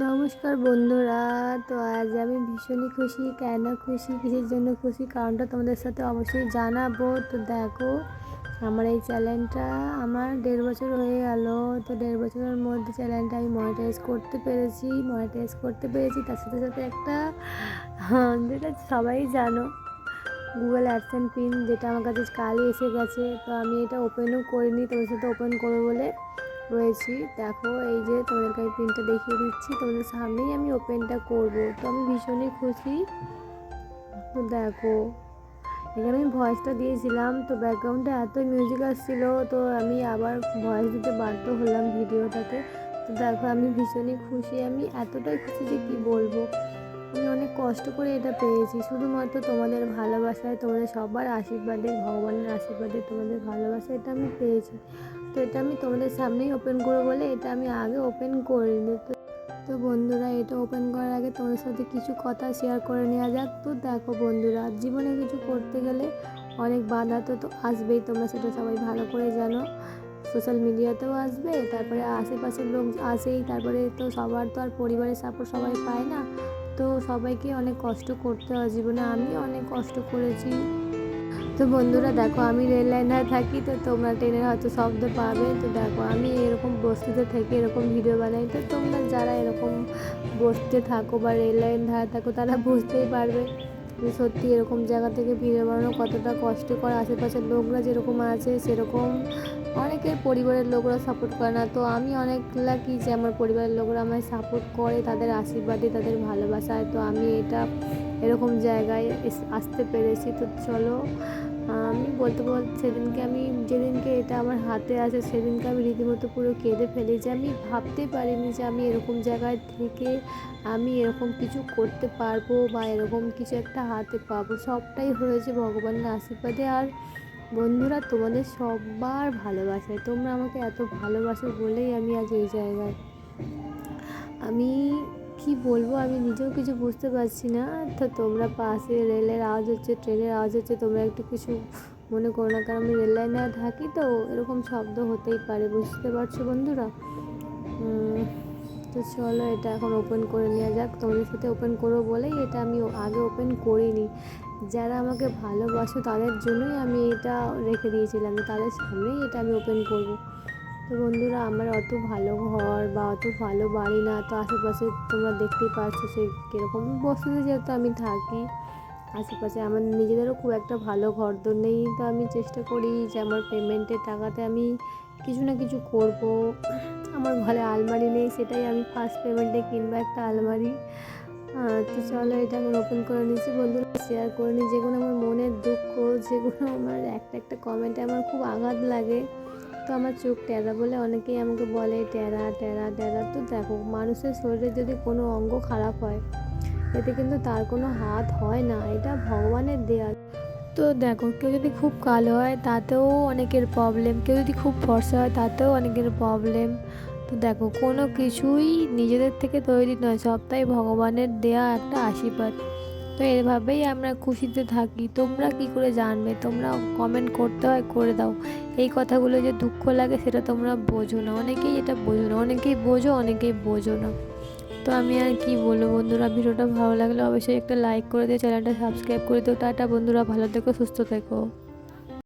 নমস্কার বন্ধুরা। তো আজ আমি ভীষণই খুশি। কেন খুশি, কিসের জন্য খুশি, কারণটা তোমাদের সাথে অবশ্যই জানাবো। তো দেখো, আমার এই চ্যানেলটা আমার 1.5 বছর হয়ে গেল। তো 1.5 বছরের মধ্যে চ্যানেলটা আমি মনিটাইজ করতে পেরেছি। তার সাথে সাথে একটা যেটা সবাই জানো, গুগল অ্যাডসেন্স পিন, যেটা আমার কাছে কালই এসে গেছে। তো আমি এটা ওপেনও করিনি, তোমাদের সাথে ওপেন করবো বলে রয়েছি। দেখো, এই যে তোমাদেরকে আমি পিনটা দেখিয়ে দিচ্ছি, তোমাদের সামনেই আমি ওপেনটা করব। তো আমি ভীষণই খুশি। তো দেখো, এখানে আমি ভয়েসটা দিয়েছিলাম, তো ব্যাকগ্রাউন্ডে এত মিউজিক আসছিল, তো আমি আবার ভয়েস দিতে বাধ্য হলাম ভিডিওটাতে। তো দেখো, আমি ভীষণই খুশি। আমি এতটাই খুশি যে কি বলবো। আমি অনেক কষ্ট করে এটা পেয়েছি, শুধুমাত্র তোমাদের ভালোবাসায়, তোমাদের সবার আশীর্বাদে, ভগবানের আশীর্বাদে, তোমাদের ভালোবাসা, এটা আমি পেয়েছি। তো এটা আমি তোমাদের সামনেই ওপেন করবো বলে এটা আমি আগে ওপেন করিনি। তো বন্ধুরা, এটা ওপেন করার আগে তোমাদের সাথে কিছু কথা শেয়ার করে নেওয়া যাক। তো দেখো বন্ধুরা, জীবনে কিছু করতে গেলে অনেক বাধা তো আসবেই, তোমরা সেটা সবাই ভালো করে জানো। সোশ্যাল মিডিয়াতেও আসবে, তারপরে আশেপাশের লোক আসেই, তারপরে তো সবার তো আর পরিবারের সাপোর্ট সবাই পায় না। তো সবাইকে অনেক কষ্ট করতে হয় জীবনে, আমিও অনেক কষ্ট করেছি। তো বন্ধুরা দেখো, আমি রেল লাইন ধারে থাকি, তো তোমরা ট্রেনের হয়তো শব্দ পাবে। তো দেখো, আমি এরকম বস্তিতে থেকে এরকম ভিডিও বানাই। তো তোমরা যারা এরকম বস্তিতে থাকো বা রেল লাইন ধারে থাকো, তারা বুঝতেই পারবে যে সত্যি এরকম জায়গা থেকে ভিডিও বানানো কতটা কষ্টকর। আশেপাশের লোকরা যেরকম আছে, সেরকম অনেকের পরিবারের লোকরা সাপোর্ট করে না। তো আমি অনেক লাকি যে আমার পরিবারের লোকরা আমায় সাপোর্ট করে, তাদের আশীর্বাদে, তাদের ভালোবাসায়। তো আমি এরকম জায়গায় আসতে পেরেছি। তো চলো, আমি বলতে সেদিনকে আমি যেদিনকে এটা আমার হাতে আসে, সেদিনকে আমি রীতিমতো পুরো কেঁদে ফেলি, যে আমি ভাবতে পারিনি যে আমি এরকম জায়গায় থেকে আমি এরকম কিছু করতে পারবো বা এরকম কিছু একটা হাতে পাবো। সবটাই হয়েছে ভগবানের আশীর্বাদে। আর বন্ধুরা, তোমাদের সবার ভালোবাসায়, তোমরা আমাকে এত ভালোবাসো বলেই আমি আজ এই জায়গায়। আমি কি বলবো, আমি নিজেও কিছু বুঝতে পারছি না। তো তোমরা পাশে রেলের আওয়াজ হচ্ছে, ট্রেনের আওয়াজ হচ্ছে, তোমরা একটু কিছু মনে করো না, কারণ আমি রেল লাইনে থাকি, তো এরকম শব্দ হতেই পারে, বুঝতে পারছো বন্ধুরা। তো চলো, এটা এখন ওপেন করে নেওয়া যাক। তোমাদের সাথে ওপেন করবো বলেই এটা আমি আগে ওপেন করিনি। যারা আমাকে ভালোবাসো তাদের জন্যই আমি এটা রেখে দিয়েছিলাম, তাদের সামনেই এটা আমি ওপেন করব। তো বন্ধুরা, আমার অত ভালো ঘর বা অত ভালো বাড়ি না। তো আশেপাশে তোমরা দেখতেই পাচ্ছ সে কীরকম বস্তিতে যেহেতু আমি থাকি, আশেপাশে আমার নিজেদেরও খুব একটা ভালো ঘর তো নেই। তো আমি চেষ্টা করি যে আমার পেমেন্টের টাকাতে আমি কিছু না কিছু করব। আমার ঘরে আলমারি নেই, সেটাই আমি ফার্স্ট পেমেন্টে কিনবো একটা আলমারি। তো চলো, এটা এখন ওপেন করে নিচ্ছি। বন্ধুরা, শেয়ার করে নিই যেগুলো আমার মনের দুঃখ, যেগুলো আমার একটা একটা কমেন্টে আমার খুব আঘাত লাগে। তো আমার চোখ টেরা বলে অনেকেই আমাকে বলে টেরা টেরা টেরা। তো দেখো, মানুষের শরীরে যদি কোনো অঙ্গ খারাপ হয়, এতে কিন্তু তার কোনো হাত হয় না, এটা ভগবানের দেয়া। তো দেখো, কেউ যদি খুব কালো হয় তাতেও অনেকের প্রবলেম, কেউ যদি খুব ফর্সা হয় তাতেও অনেকের প্রবলেম। তো দেখো, কোনো কিছুই নিজেদের থেকে তৈরি নয়, সবটাই ভগবানের দেয়া একটা আশীর্বাদ। তো এভাবেই আমরা খুশিতে থাকি। তোমরা কি করে জানবে? তোমরা কমেন্ট করতে হয় করে দাও। এই কথাগুলো যে দুঃখ লাগে সেটা তোমরা বোঝো না, অনেকেই এটা বোঝো না, অনেকেই বোঝো, অনেকেই বোঝো না। তো আমি আর কি বলবো বন্ধুরা, ভিডিওটা ভালো লাগলে অবশ্যই একটা লাইক করে দিও, চ্যানেলটা সাবস্ক্রাইব করে দিও। টাটা বন্ধুরা, ভালো থেকো, সুস্থ থেকো।